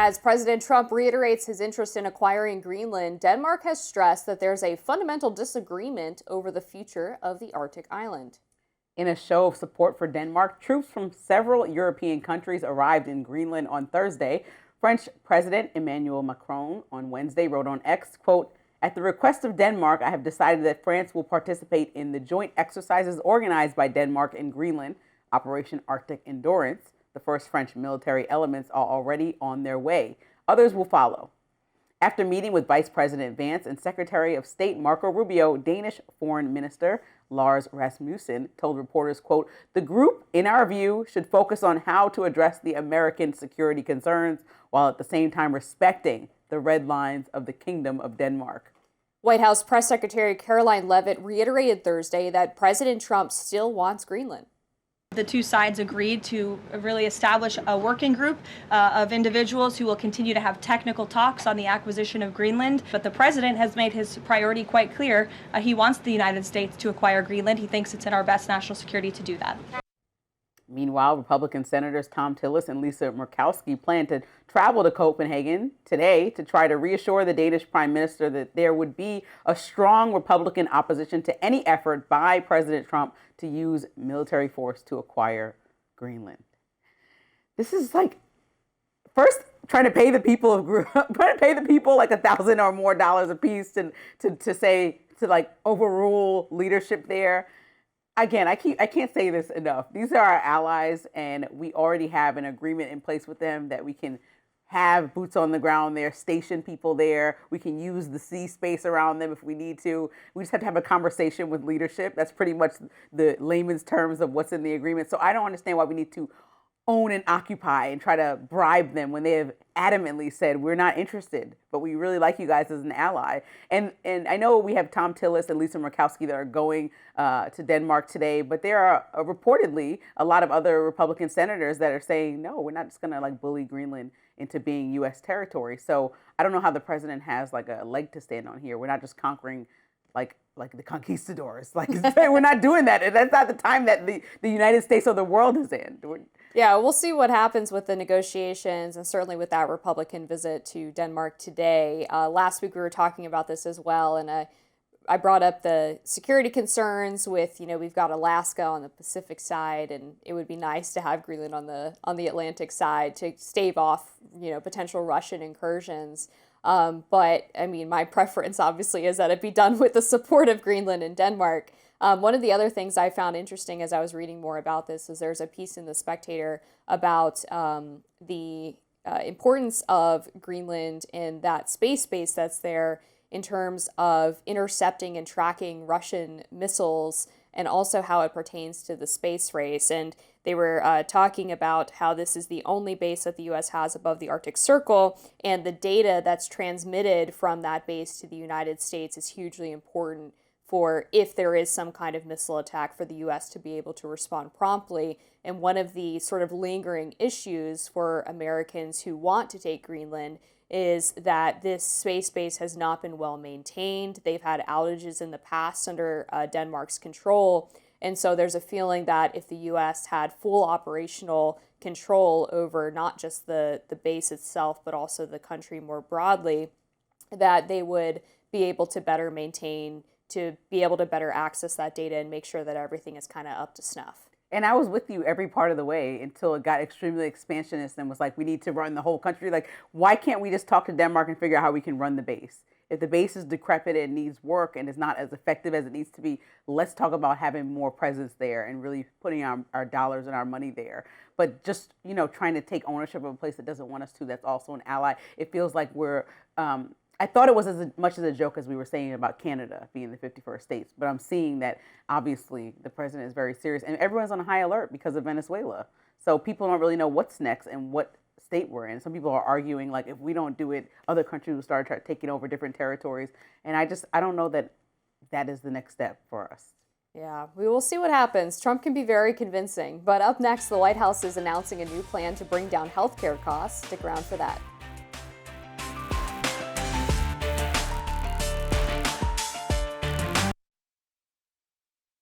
As President Trump reiterates his interest in acquiring Greenland, Denmark has stressed that there's a fundamental disagreement over the future of the Arctic island. In a show of support for Denmark, troops from several European countries arrived in Greenland on Thursday. French President Emmanuel Macron on Wednesday wrote on X, quote, "At the request of Denmark, I have decided that France will participate in the joint exercises organized by Denmark and Greenland, Operation Arctic Endurance. The first French military elements are already on their way. Others will follow." After meeting with Vice President Vance and Secretary of State Marco Rubio, Danish Foreign Minister Lars Rasmussen told reporters, quote, "The group, in our view, should focus on how to address the American security concerns while at the same time respecting the red lines of the Kingdom of Denmark." White House Press Secretary Caroline Leavitt reiterated Thursday that President Trump still wants Greenland. The two sides agreed to really establish a working group of individuals who will continue to have technical talks on the acquisition of Greenland. But the president has made his priority quite clear. He wants the United States to acquire Greenland. He thinks it's in our best national security to do that. Meanwhile, Republican Senators Tom Tillis and Lisa Murkowski plan to travel to Copenhagen today to try to reassure the Danish Prime Minister that there would be a strong Republican opposition to any effort by President Trump to use military force to acquire Greenland. This is like, first trying to pay the people trying to pay the people like $1,000 or more a piece to like overrule leadership there. Again, I can't say this enough. These are our allies, and we already have an agreement in place with them that we can have boots on the ground there, station people there. We can use the sea space around them if we need to. We just have to have a conversation with leadership. That's pretty much the layman's terms of what's in the agreement. So I don't understand why we need to own and occupy and try to bribe them when they have adamantly said, we're not interested, but we really like you guys as an ally. And I know we have Tom Tillis and Lisa Murkowski that are going to Denmark today, but there are reportedly a lot of other Republican senators that are saying, no, we're not just going to like bully Greenland into being U.S. territory. So I don't know how the president has like a leg to stand on here. We're not just conquering like the conquistadors. Like we're not doing that. And that's not the time that the United States or the world is in. Yeah, we'll see what happens with the negotiations and certainly with that Republican visit to Denmark today. Last week we were talking about this as well, and I brought up the security concerns with, we've got Alaska on the Pacific side, and it would be nice to have Greenland on the Atlantic side to stave off, potential Russian incursions. But I mean, my preference obviously is that it be done with the support of Greenland and Denmark. One of the other things I found interesting as I was reading more about this is there's a piece in The Spectator about the importance of Greenland and that space base that's there in terms of intercepting and tracking Russian missiles, and also how it pertains to the space race. And they were talking about how this is the only base that the U.S. has above the Arctic Circle, and the data that's transmitted from that base to the United States is hugely important for if there is some kind of missile attack for the U.S. to be able to respond promptly. And one of the sort of lingering issues for Americans who want to take Greenland is that this space base has not been well maintained. They've had outages in the past under Denmark's control. And so there's a feeling that if the U.S. had full operational control over not just the base itself, but also the country more broadly, that they would be able to better maintain, to be able to better access that data and make sure that everything is kind of up to snuff. And I was with you every part of the way until it got extremely expansionist and was like, we need to run the whole country. Like, why can't we just talk to Denmark and figure out how we can run the base? If the base is decrepit and needs work and is not as effective as it needs to be, let's talk about having more presence there and really putting our dollars and our money there. But just, trying to take ownership of a place that doesn't want us to, that's also an ally. It feels like we're, I thought it was as much as a joke as we were saying about Canada being the 51st states, but I'm seeing that obviously the president is very serious and everyone's on high alert because of Venezuela. So people don't really know what's next and what state we're in. Some people are arguing like if we don't do it, other countries will start taking over different territories. And I don't know that that is the next step for us. Yeah, we will see what happens. Trump can be very convincing. But up next, the White House is announcing a new plan to bring down healthcare costs. Stick around for that.